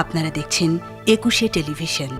আপনারা দেখছেন একুশে টেলিভিশন।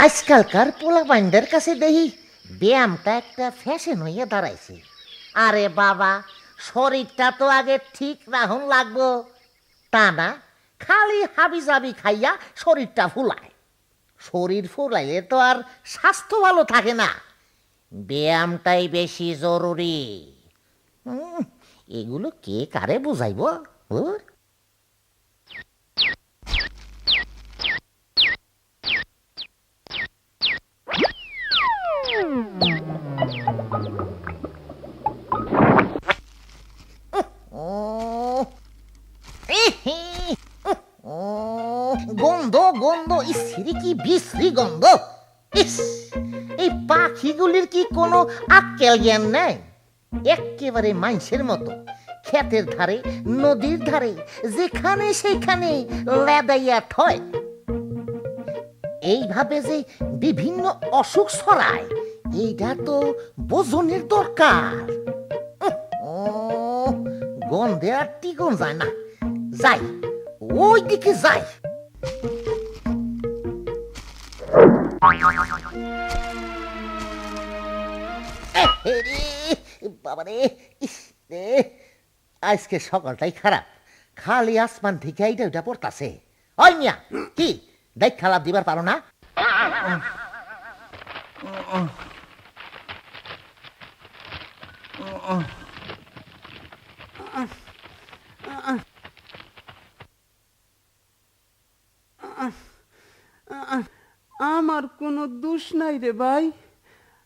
আজকালকার পোলাপাইনদের কাছে দেখি ব্যায়ামটা একটা ফ্যাশন হইয়া দাঁড়াইছে। আরে বাবা, শরীরটা তো আগে ঠিক রাখুন লাগবো, তা না খালি হাবিজাবি খাইয়া শরীরটা ফুলায়। শরীর ফুলাইলে তো আর স্বাস্থ্য ভালো থাকে না, ব্যায়ামটাই বেশি জরুরি। এগুলো কে কারে বুঝাইব? গন্ধ গন্ধ, ইসিরি কি বিশ্রী গন্ধ! ইস, এই পাখিগুলির কি কোনো আক্কেল জ্ঞান নেই? একেবারে মানুষের মতো ক্ষেতের ধারে, নদীর ধারে, যেখানে সেখানে লেদাইয়া ঠয়। এইভাবে যে বিভিন্ন অসুখ ছড়ায়, এইটা তো বোঝনের দরকার। গন্ধে আর টিকন যায় না, যাই ওই দিকে যাই। বাবারে, আজকে সকালটাই খারাপ, খালি আসমান থেকে এইটা ওইটা পড়তাছে। ওই মিয়া, কি দেখ খারাপ দিবার পারো না? আমার কোনো দোষ নাই রে ভাই,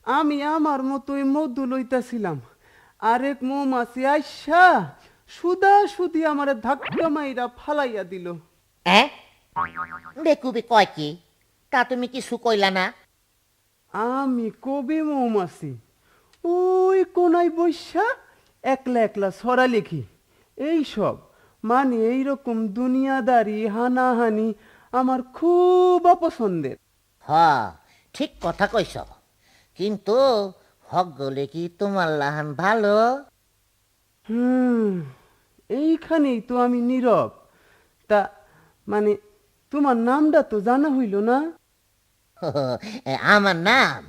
আমি আমার মতোই মধু লইতাছিলাম, আরেক মৌমাছি আইসা সুদা সুদি আমার ধাক্কা মাইরা ফালাইয়া দিল। বেকুবে কয় কি? তা তুমি কিছু কইলা না? আমি কবি মৌমাছি, ওই কোনায় বৈশা একলা একলা ছড়া লিখি। এই সব মানে এইরকম দুনিয়াদারি হানাহানি আমার খুব অপছন্দের। হ, ঠিক কথা কইছ, কিন্তু হক গলে কি তোমার লাহান ভালো? হুম, এইখানেই তো আমি নীরব। তা মানে তোমার নামটা তো জানা হইল না। আমার নাম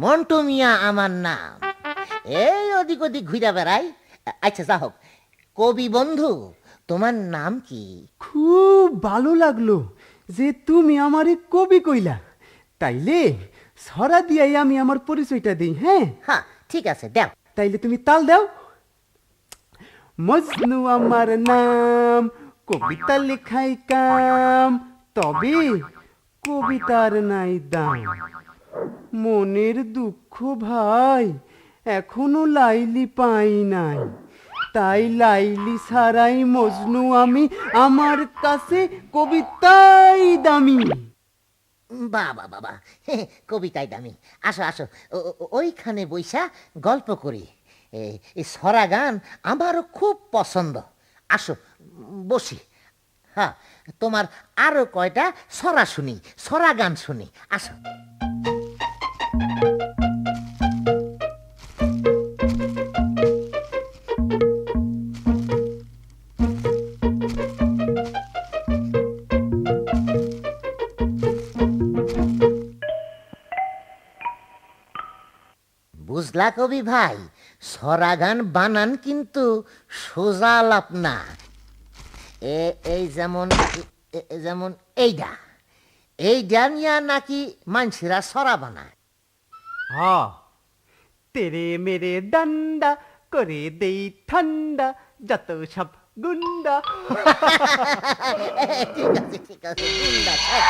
মন্টু মিয়া, আমার নাম। এই ওদিক ওদিক ঘুরে বেড়াই। আচ্ছা যা হোক, কবি বন্ধু, তোমার নাম কি? খুব ভালো লাগলো যে তুমি আমারে কবি কইলা। তাইলে ছড়া দিয়াই আমি আমার পরিচয়টা দিই। হ্যাঁ, হ্যাঁ ঠিক আছে, দেও। তাইলে তুমি তাল দাও। মজনু আমার নাম, কবিতা লেখাই কাম, তবে কবিতার নাই দাম। মনের দুঃখ ভাই, এখনো লাইলি পাই নাই, তাই লাইলি ছাড়াই মজনু আমি, আমার কাছে কবিতাই দামি। বাবা বাবা, কবিতায় দামি। আসো আসো, ওইখানে বইসা গল্প করি। এই ছড়া গান আমারও খুব পছন্দ। আসো বসি। হ্যাঁ, তোমার আরো কয়টা ছড়া শুনি, ছড়া গান শুনি। আসো। বুঝলা কবি ভাই, ছড়া গান বানান কিন্তু সোজা আলাপ না। এই যেমন যেমন এইটা এইটা নিয়া নাকি মানুষেরা ছড়া বানায়। হ্যাঁ, তেরে মেরে ডান্ডা করে দেই ঠান্ডা, যত সব গুন্ডা। ঠিক আছে ঠিক আছে, গুন্ডা, ছ্যাঃ।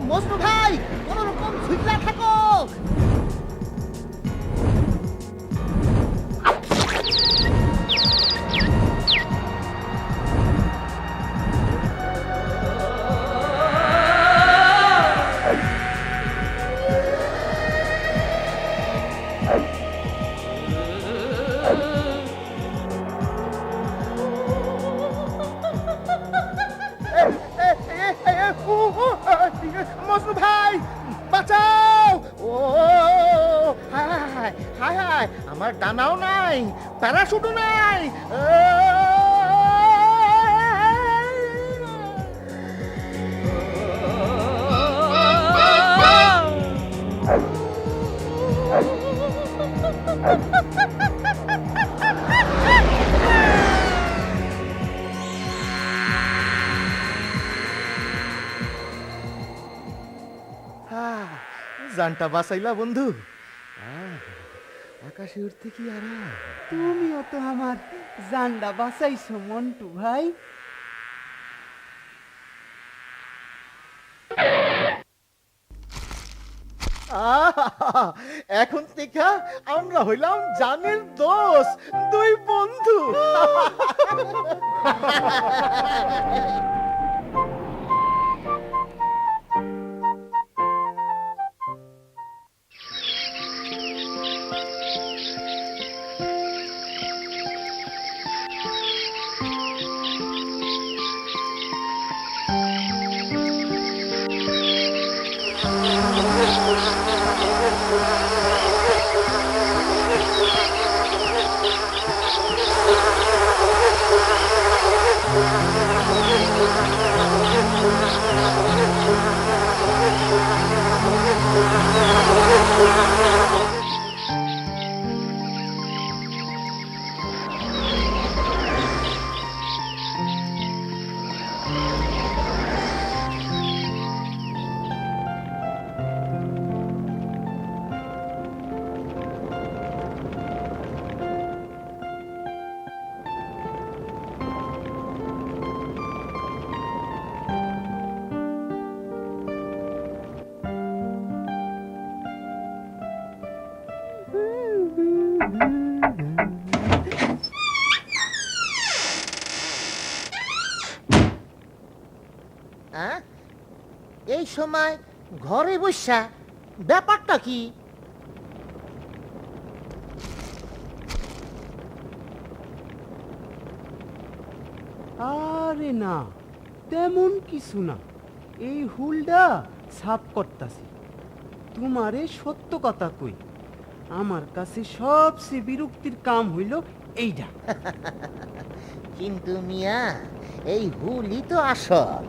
মজনু ভাই, কোন রকম ঝুঁকলা থাকো। মজনু ভাই বাঁচাও! ও হায় হায় হায় হায়, আমার ডানাও নাই, প্যারাশুটও নাই। জানটা বাঁচাইলা বন্ধু। আকাশে উঠতে কি আরাম। তুমিও তো আমার জানডা বাঁচাইছো মন্টু ভাই। আহা! এখন থেকে আমরা হইলাম জানের দোষ, দুই বন্ধু। হ্যাঁ, এই সময় ঘরে বসা ব্যাপারটা কি? আরে না, তেমন কিছু না। এই হুলডা সাফ করতাছি। তোমারে সত্য কথা কই, আমার কাছে সবচেয়ে বিরক্তির কাম হইল এইটা। কিন্তু মিয়া, এই হুলই তো আসল।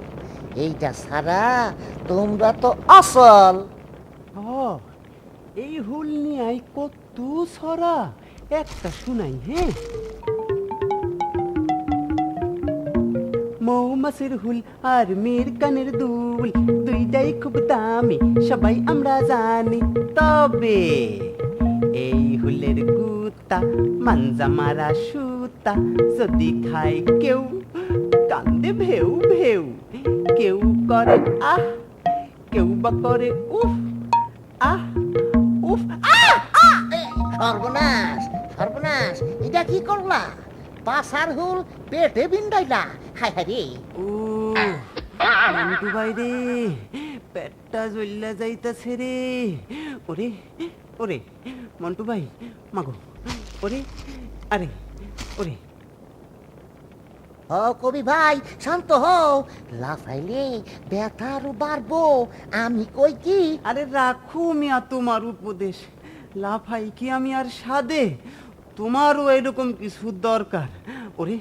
এইটা ছাড়া তোমরা তো আসল। এই হুল নিয়ে কত ছড়া, একটা শুনাই। হ্যাঁ, মৌমাছির হুল আর মেয়ের কানের দুল, দুইটাই খুব দামি, সবাই আমরা জানি। তবে এই হুলের গুতা, মাঞ্জা মারা সুতা, যদি খায় কেউ কান্দে ভেউ ভেউ। কেউ করে আহ, কেউ বা করে উফ আহ উফ আহ। সর্বনাশ, সর্বনাশ, এটা কি করলা? পাশার হুল পেটে বিন্দাইলা। হায় হায় রে। ও মন্টু ভাই রে, পেটটা জ্বললা যাইতাছে রে। ওরে ওরে মন্টু ভাই, মাগো ওরে, আরে ওরে। ও কবি ভাই, শান্ত হও। লাফাইলে ব্যথা আরো বাড়বো। আমি কই কি, আরে রাখো মিয়া তোমার উপদেশ। লাফাই কি আমি আর সাদে? তোমারও এরকম কিছু দরকার। ওরে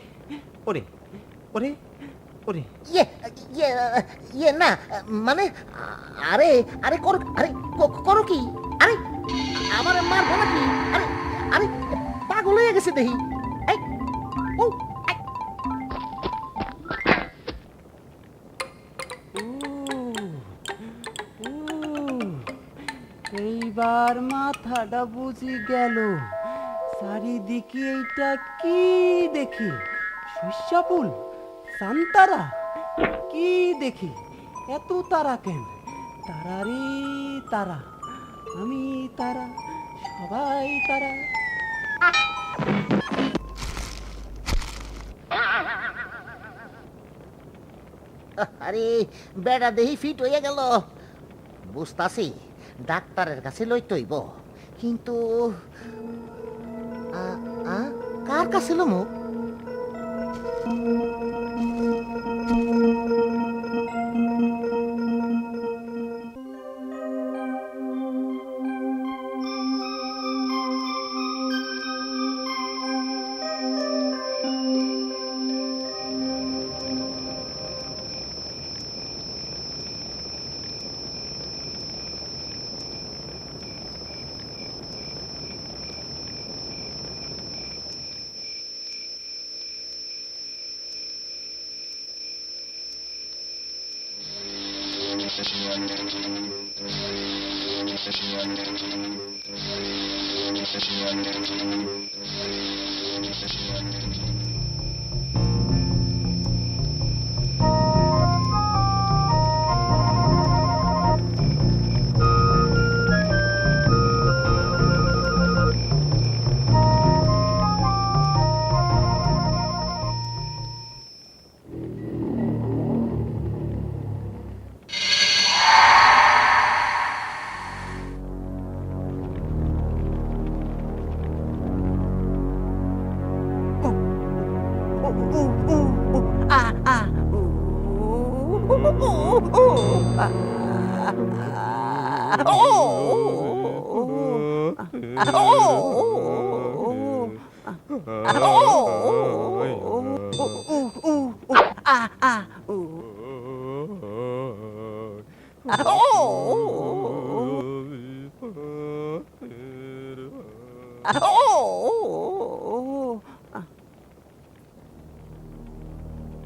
ওরে ওরে ওরে। ইয়ে ইয়ে ইয়ে না, মানে আরে আরে করো, আরে করো কি? আরে আমার মারবো নাকি? আরে আরে পাগল হয়ে গেছে দেখি। এই, ও, এই। ও, এইবার মাথাটা বুঝি গেল। চারিদিকে এইটা কি দেখি? শস্যা ফুল, সান্তারা, কি দেখি? এত তারা কেন? তারা রে তারা, আমি তারা, সবাই তারা। আরে বেড়া দেহি ফিট হয়ে গেল। বুঝতাছি ডাক্তারের কাছে লইতে হইব, কিন্তু আ, আ, কার কাছে লমু?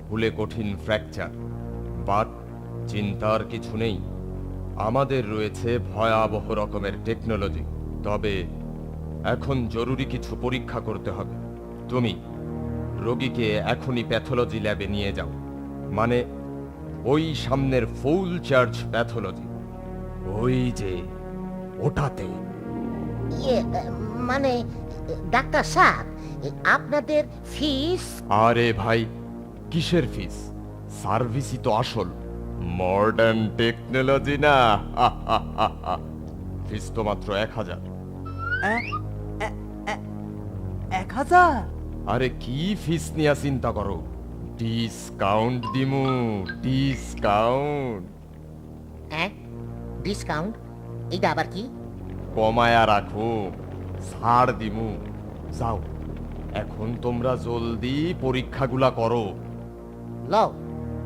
ভুলে কঠিন ফ্র্যাকচার, বাট চিন্তার কিছু নেই। আমাদের রয়েছে ভয়াবহ রকমের টেকনোলজি। তবে এখন জরুরি কিছু পরীক্ষা করতে হবে। তুমি রোগীকে এখনই প্যাথোলজি ল্যাবে নিয়ে যাও, মানে ওই সামনের ফুল চার্জ প্যাথোলজি, ওই যে ওটাতে। ইয়ে মানে ডাক্তার সাহেব, আপনাদের ফিস? আরে ভাই, কিসের ফিস? সার্ভিসই তো আসল। মডার্ন টেকনোলজি না। ফিস তো মাত্র 1000। 1000? আরে কি ফিস নিয়ে চিন্তা করো? ডিসকাউন্ট দিমু, ডিসকাউন্ট। হ্যাঁ, ডিসকাউন্ট? এইটা আবার কি? কমায়া রাখো, ছাড় দিমু। যাও, এখন তোমরা জলদি পরীক্ষাগুলা করো। লও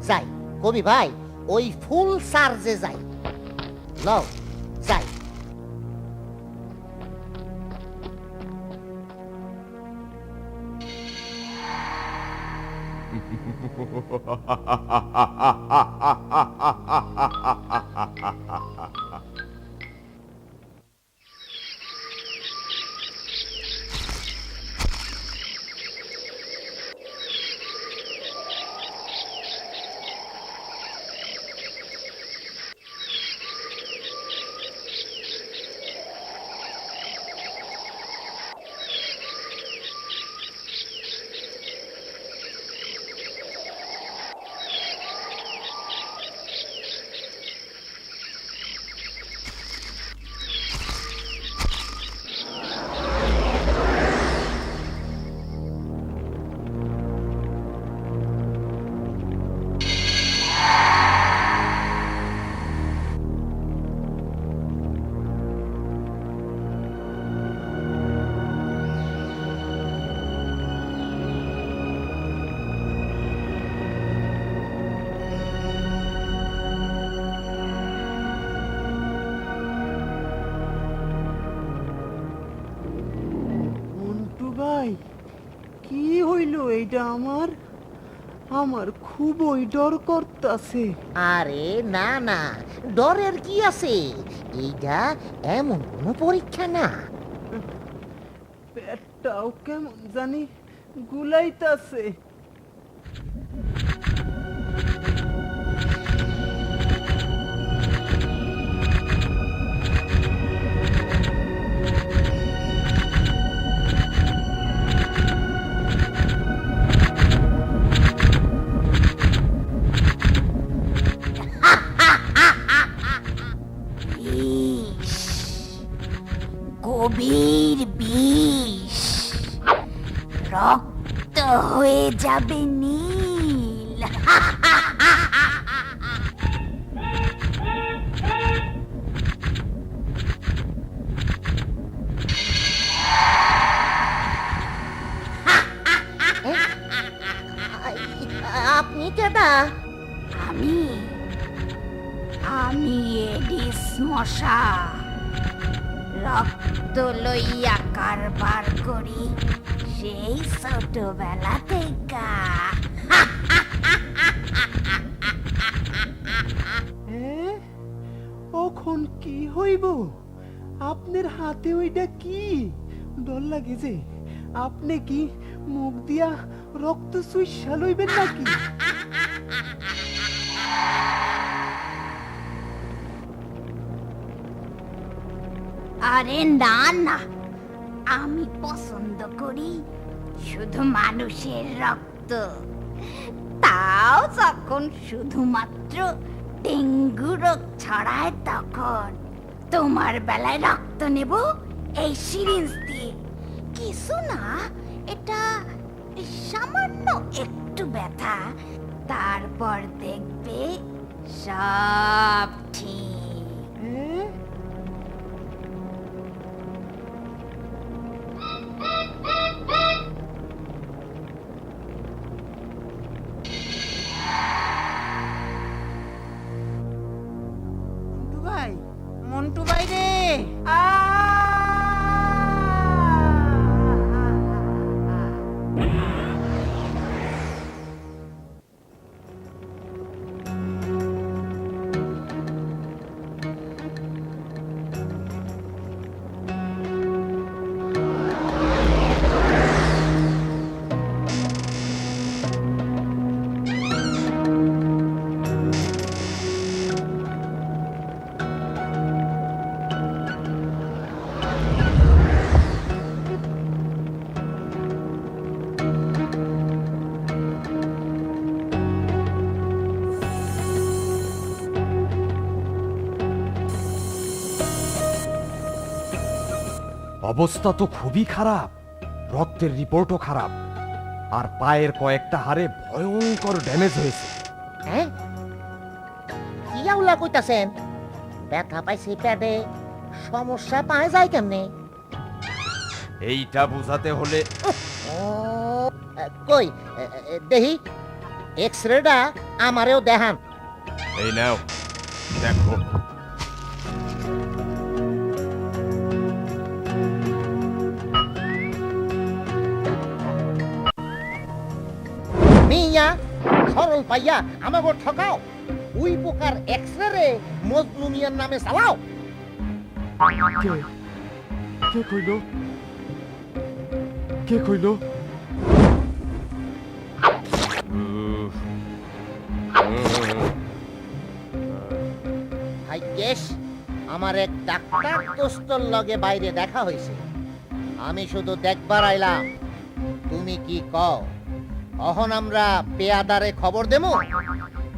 যাই কবি ভাই, ওই ফুল চার্জে যাই। লও যাই। কি হইল এইটা? আমার খুবই ডর করতাছে। আরে না না, ডরের কি আছে? এইটা এমন কোনো পরীক্ষা না। পেটটাও কেমন জানি গুলাইতাছে। গভীর বিষ, রক্ত হয়ে যাবে নীল। আপনি কেডা? আমি এডিস মশা, রক্ত লইয়া কারবার করি সেই ছোটবেলা থেকে। এখন কি হইব? আপনার হাতে ওইটা কি? ডর লাগে যে আপনি কি মুখ দিয়া রক্ত চুইষা লইবেন নাকি? আরে না না, আমি পছন্দ করি শুধু মানুষের রক্ত, তাও যখন শুধুমাত্র ডেঙ্গু রোগ ছড়ায় তখন। তোমার বেলায় রক্ত নেব এই সিরিঞ্জ দিয়ে। কিছু না, এটা সামান্য একটু ব্যথা, তারপর দেখবে সব ঠিক। মন্টু ভাই রে, অবস্থা তো খুবই খারাপ, রক্তের রিপোর্টও খারাপ, আর পায়ের কয়েকটা হাড়ে ভয়ঙ্কর ড্যামেজ হয়েছে। হ্যাঁ, কি আউলা কইতাছেন? ব্যথা পাইছে পেটে, সমস্যা পায় যায় কেমনে? এইটা বুঝাতে হলে ও, কই দেহি এক্সরেটা আমারেও দেখান। এই নাও দেখো। মিয়া সরল পাইয়া আমাকে ঠকাও, উই পোকার এক্সরে মজনু মিয়ার নামে চালাও। কে কইল? কে কইল? ভাগ্যেশ, আমার এক ডাক্তার দোস্তর লগে বাইরে দেখা হয়েছে, আমি শুধু দেখবার আইলাম। তুমি কি কও? অহন আমরা পেয়াদারে খবর দেবো,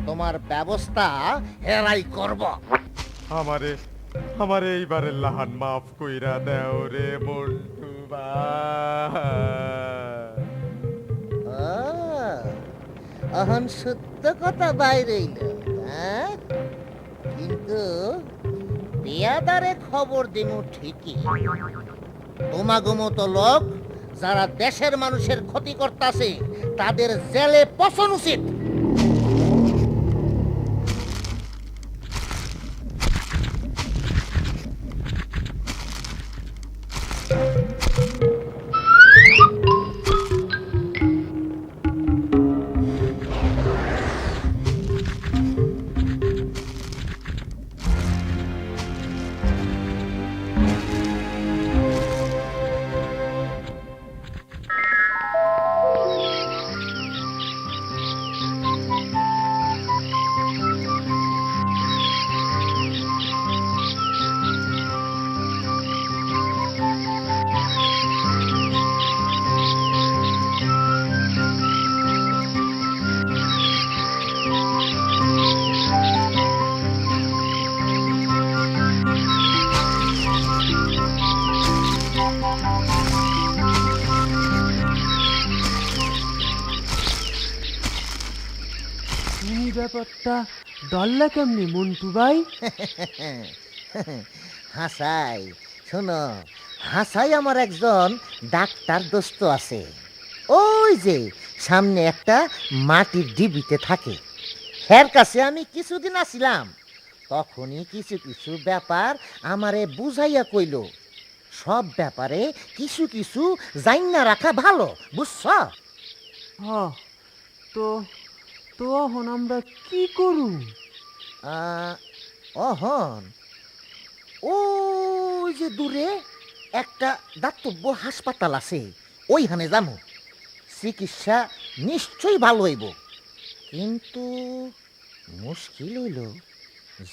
তোমার ব্যবস্থা হেরাই করব। আমারে এইবারে লাহান মাফ কইরা দেও রে মন্টু ভাই। অহন সত্য কথা বাইরে এলো, হ্যাঁ? কিন্তু পেয়াদারে খবর দিমু ঠিকই। তোমাগো মতো লোক যারা দেশের মানুষের ক্ষতি করতেছে তাদের জেলে পচন উচিত। এই ব্যাপারটা ডল্লা কেমনি মন্টু ভাই? হাসাই, শোনো, হাসাই আমার একজন ডাক্তার দোস্ত আছে, ওই যে সামনে একটা মাটির ডিবিতে থাকে। এর কাছে আমি কিছুদিন আসিলাম, তখনই কিছু কিছু ব্যাপার আমারে বুঝাইয়া কইল। সব ব্যাপারে কিছু কিছু জাইনা রাখা ভালো, বুঝছ? হ, তো তো এখন আমরা কি করু? অহন ওই যে দূরে একটা দাতব্য হাসপাতাল আছে, ওইখানে যাবো। চিকিৎসা নিশ্চয়ই ভালো হইব, কিন্তু মুশকিল হইল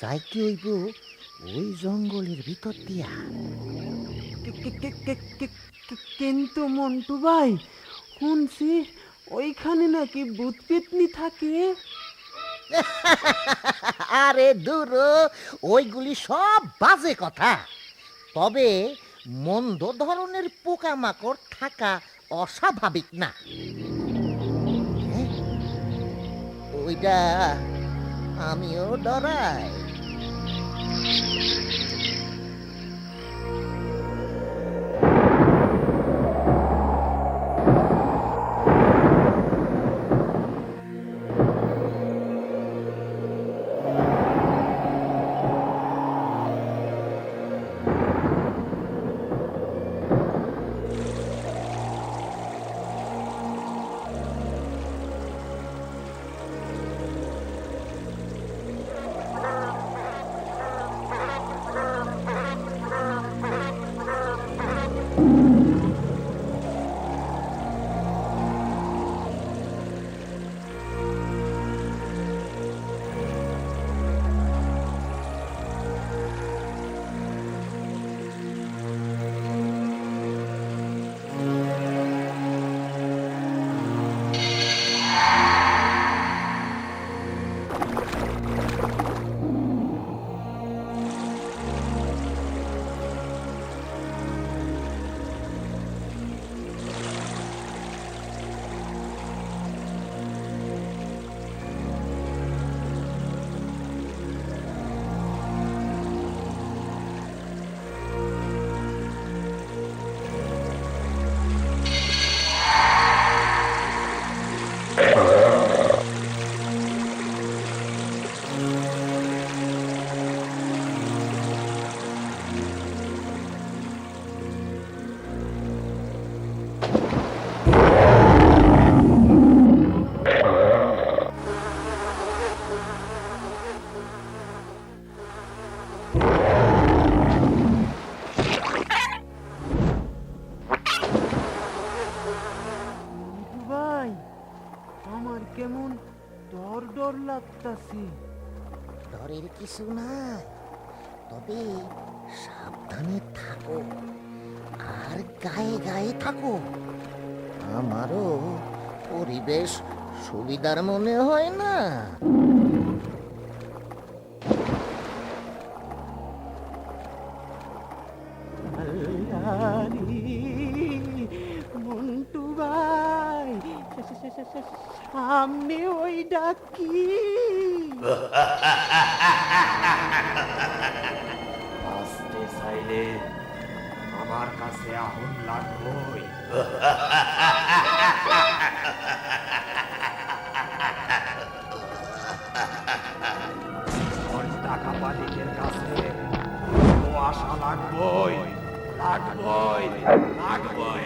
যাইতে হইব ওই জঙ্গলের ভিতর দিয়া। কিন্তু মন্টু ভাই, শুনছি ওইখানে নাকি ভূত পেতনি থাকে। আরে দূর, ওইগুলি সব বাজে কথা। তবে মন্দ ধরনের পোকামাকড় থাকা অস্বাভাবিক না। হ্যাঁ? ওইটা আমিও ডরাই। আমার কেমন ডর ডর লাগতাছে। ডরের কিছু নাই, তবে সাবধানে থাকো আর গায়ে গায়ে থাকো। আমারও পরিবেশ সুবিধার মনে হয় না। মন্টু ভাই, সামনে ওই ডাকি। আসতে চাইলে আমার কাছে আগুন লাগবই। টাকা মালিকের কাছে আশা লাগবই, লাগবই, লাগবই।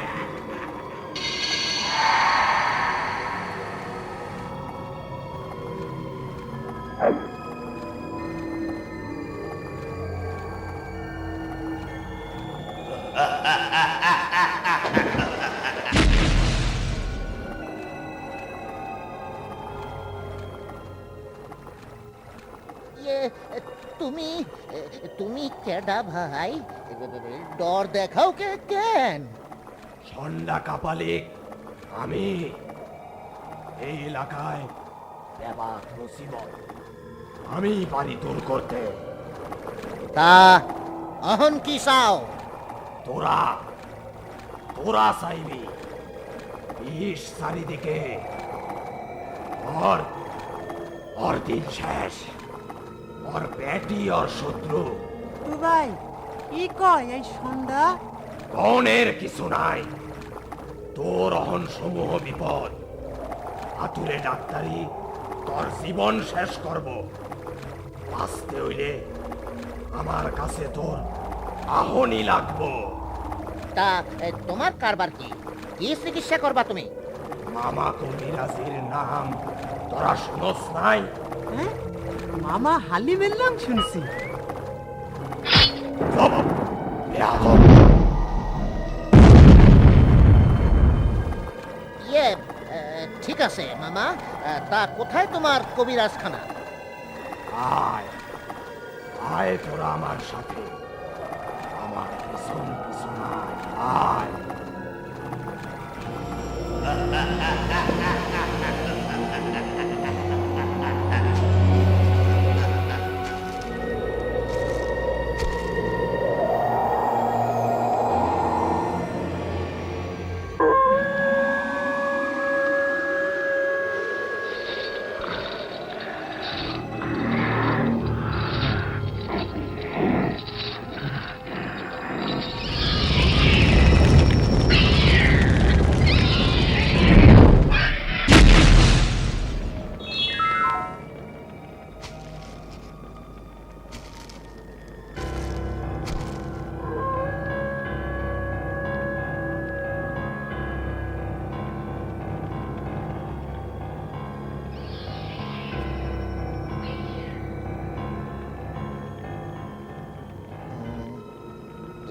তুমি তুমি কেডা ভাই? ডর দেখাও কেন? সন্ধ্যা কাপালিক আমি। এই এলাকায় ব্যাপার মুসিবত আমি পারি দূর করতে। তা অহন কি চাও? তোরা তোরা চাইবি বিষ চারিদিকে। ওর দিন শেষ, ওর পেটি ওর শত্রু। ভাই কি কয় এই সন্ধ্যা? কনের কিছু নাই, তোর অহন সমূহ বিপদ। হাতুড়ে ডাক্তারি তোর জীবন শেষ করব। বাঁচতে হইলে আমার কাছে তোর আহনি লাগবো। তা তোমার কারবার কি? কি চিকিৎসা করবা তুমি? মামা কবিরাজির নাম তোরা শুনস নাই? হ্যাঁ, মামা হালিমের নাম শুনছি। চুপ! বেয়াদব! ঠিক আছে মামা, তা কোথায় তোমার কবিরাজখানা? আয় আয় তোরা আমার সাথে, আমার পিছন পিছন আয়, আয়।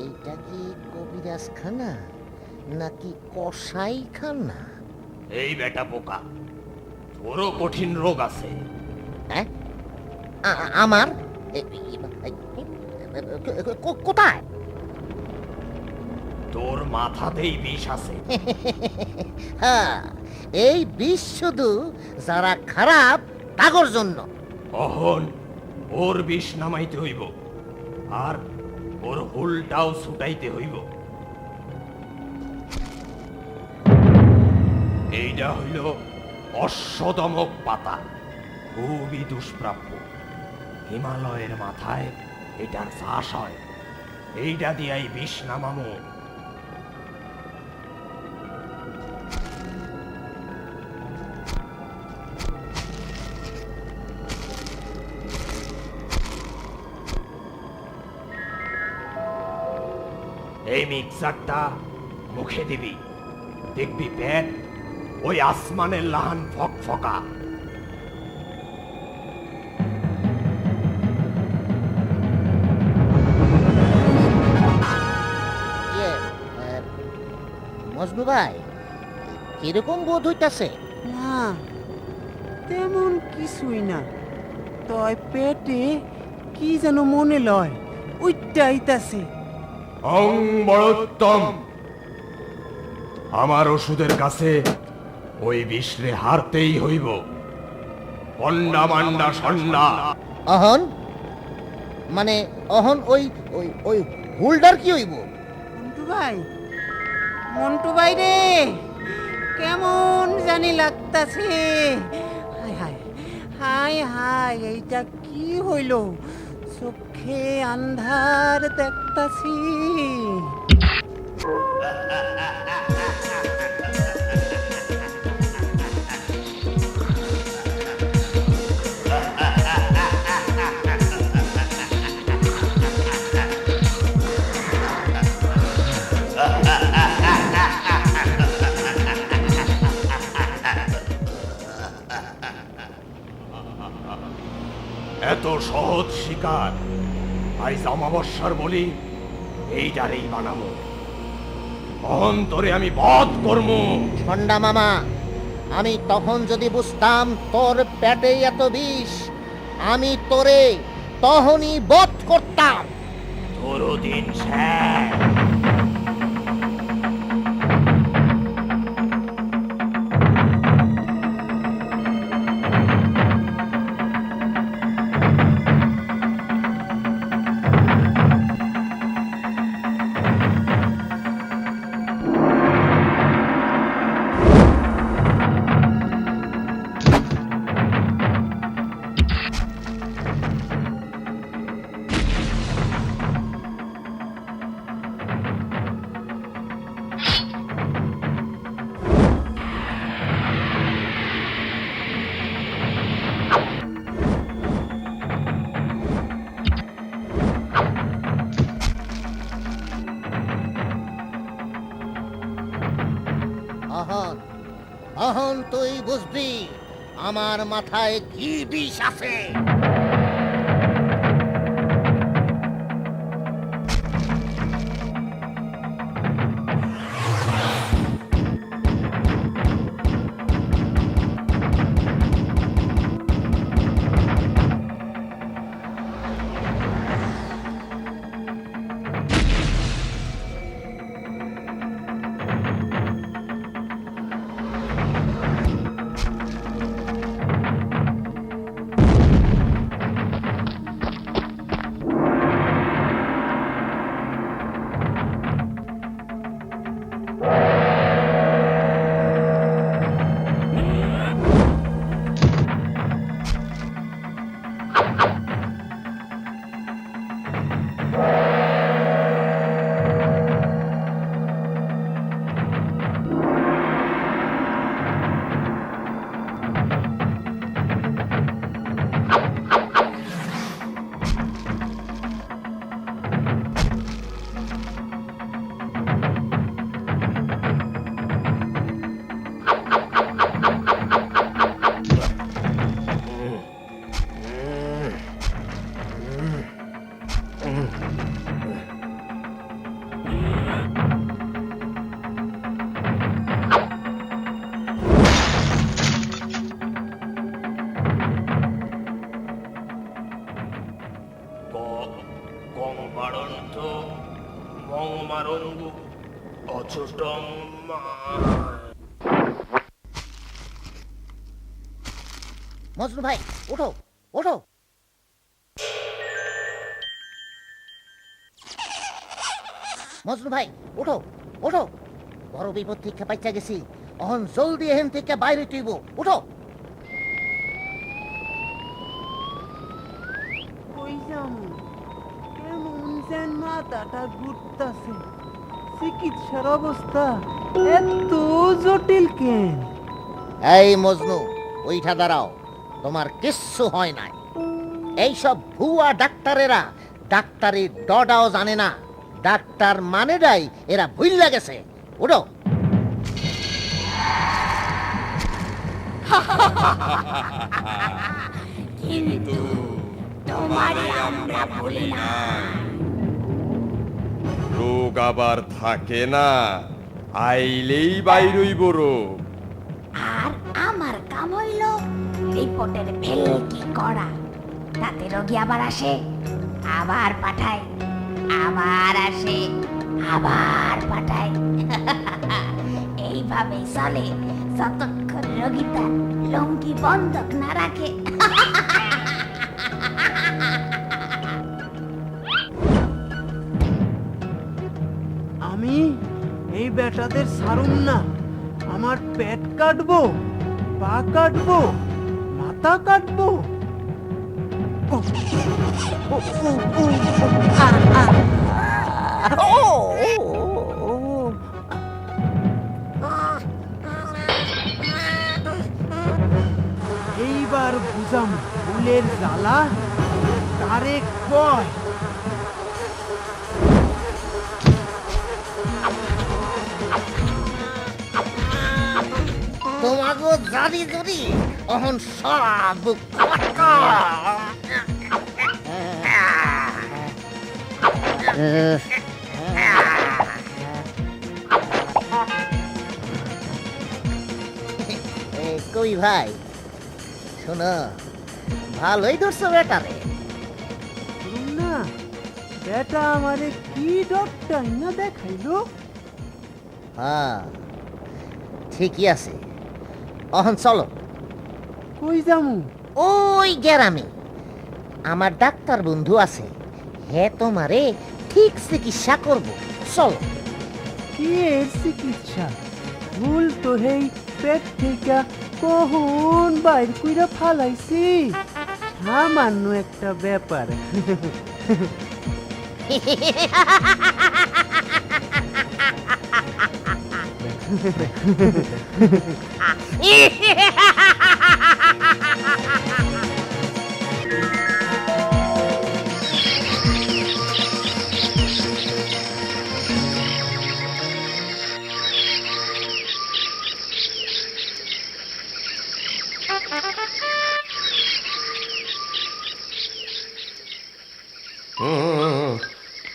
এইটা কি কবিরাজখানা নাকি কসাইখানা? এই বেটা পোকা, তোরও কঠিন রোগ আছে। হ্যাঁ, আমার কোথায়? তোর মাথাতেই বিষ আছে। হ্যাঁ, এই বিষ শুধু যারা খারাপ তাগর জন্য। কখন ওর বিষ নামাইতে হইব, আর ওর হুলটাও ছুটাইতে হইব। এইটা হইল অশ্বদমক পাতা, খুবই দুষ্প্রাপ্য। হিমালয়ের মাথায় এটার চাষ হয়, এইটা দিয়াই বিষ নামামো। এই মিক্সারটা মুখে দিবি, দেখবি পেট ওই আসমানের লাহান ফকফকা। মজনু ভাই, কিরকম বোধ হইতাছে? না, তেমন কিছুই না, তয় পেটে কি যেন মনে লয়, উইটাইতাছে। অং বড়োত্তম, আমার ওষুধের কাছে ওই বিশ্রে হারতেই হইব। পন্ডা মান্ডা সন্ডা। অহন মানে অহন ওই ওই ওই হোল্ডার কি হইব? মন্টু ভাই রে, কেমন জানি লাগতাছে। হায় হায় হায় হায়, এইটা কি হইল? চোখে আন্ধার দেখতাছি। এত সহজ শিকার আজ অমাবস্যার বলি এইটারেই বানাবো। অন্তরে আমি বধ করবো। ঠন্ডা মামা, আমি তখন যদি বুঝতাম তোর পেটে এত বিষ, আমি তোরে তখনই বধ করতাম। তোরও দিন শেষ। অহন অহন তুই বুঝবি আমার মাথায় কি বিষ আছে। মারঙ্গু অচটং মজনু ভাই ওঠো ওঠো। মজনু ভাই ওঠো ওঠো, বড় বিপদ থেকে পাইচা গেছি, অহন জলদি এহেন থেকে বাইরে তুইব, উঠো। কই যামু? কেমন যেন মাথাটা ঘুরতাছে। চিকিৎসার অবস্থা এত জটিল কেন? এই মজনু, ওইটা দাঁড়াও, তোমার কিচ্ছু হয় নাই। এইসব ভুয়া ডাক্তারেরা ডাক্তারি ডডাও জানে না, ডাক্তার মানেটাই এরা ভুইল্লা গেছে, উঠো। কিন্তু তোমারে আমরা ভুলি না। রোগ আবার থাকে না, আইলেই বাইরই বড়। আর আমার কাম হইল রিপোর্টের ভেলকি করা, তাতে রোগী আবার আসে, আবার পাঠায়, আবার আসে, আবার পাঠায়। এইভাবেই চলে যতক্ষণ রোগী তার লঙ্কি বন্ধক না রাখে। আমি এই বেটাদের ছাড়ুম না। আমার পেট কাটবো, পা কাটবো, মাথা কাটবো। ও, ও, ও, ও, আ, আ, ও, ও, ও, এইবার বুঝাম ফুলের জ্বালা কারে কয়। তোমাকে জানি যদি অহন সব কই ভাই শোনো, ভালোই ধরছো বেটারে। শুনুন না, বেটা আমারে কি ডক্টর না দেখাইলো। হ্যাঁ ঠিকই আছে, অহন চলো। কই যামু? ওই গ্রামে আমার ডাক্তার বন্ধু আছে, হে তোমারে ঠিক চিকিৎসা করব, চলো। কি এর চিকিৎসা? ভুল তো হেই পেট থেকে কখন বাইর কইরা ফালাইছি। সামান্য একটা ব্যাপার।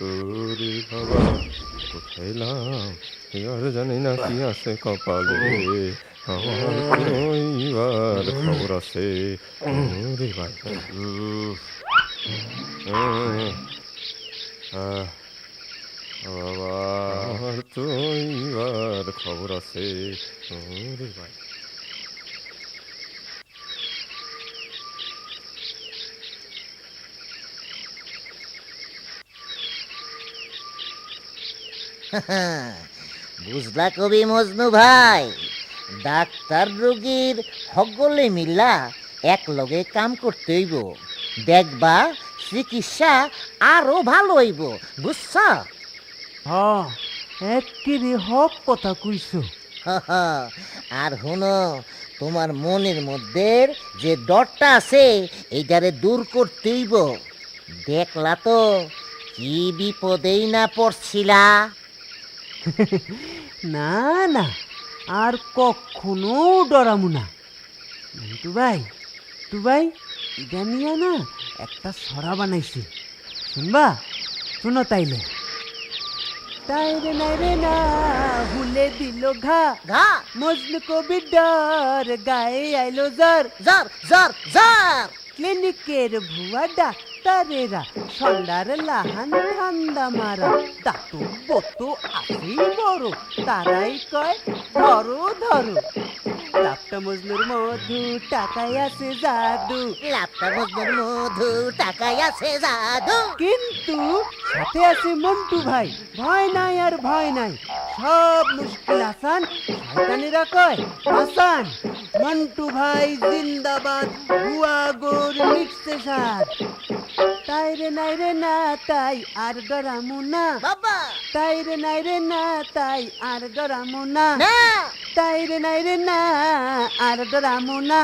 ওরে বাবা, কোথায় এলাম? আর জানি না কি আছে কপালে, আমার কইবার খবর আছে। ওরে ভাই, বাবা, আমার তো এইবার খবর আছে। ওরে ভাই, বুঝলা কবি মজনু ভাই, ডাক্তার রোগীর সকলে মিল্লা এক লগে কাম করতে হইব, দেখবা চিকিৎসা আরো ভালো হইব, বুঝছ? হ্যাঁ, একেবারে হক কথা কইছো। আর হুনো, তোমার মনের মধ্যে যে ডরটা আছে এইটারে দূর করতে হইব। দেখলা তো কি বিপদেই না পড়ছিলা। না না, আর কখনো ডরামু না। তু ভাই এটা নিয়ে না একটা ছড়া বানাইছি, শুনবা? শুনো তাইলে। তাইরে নাই রে না ভুলে দিল ঘা, ঘা মজনু কবির ডর গায়ে আইলো জ্বর। জ্বর জ্বর জ্বর। ক্লিনিকের ভুয়া ডাক্তার ডাক্তারেরা সন্ধ্যার লাহান ঠান্ডা মারা দাঁতু বতু আসেই বড় তারাই কয় ধরো ধরো লাপটা মজনুর মধু টাকায় আছে জাদু লাপটা মজনুর মধু টাকায় আছে জাদু কিন্তু সাথে আছে মন্টু ভাই ভয় নাই আর ভয় নাই সব মুশকিল আসান শয়তানেরা কয় আসান মন্টু ভাই জিন্দাবাদ বুয়া গোর মিক্সে সার তাই রে নাই রে না তাই আর ডরামু না বাবা তাই রে নাই রে না তাই আর ডরামু না না তাই রে নাই রে না আর ডরামু না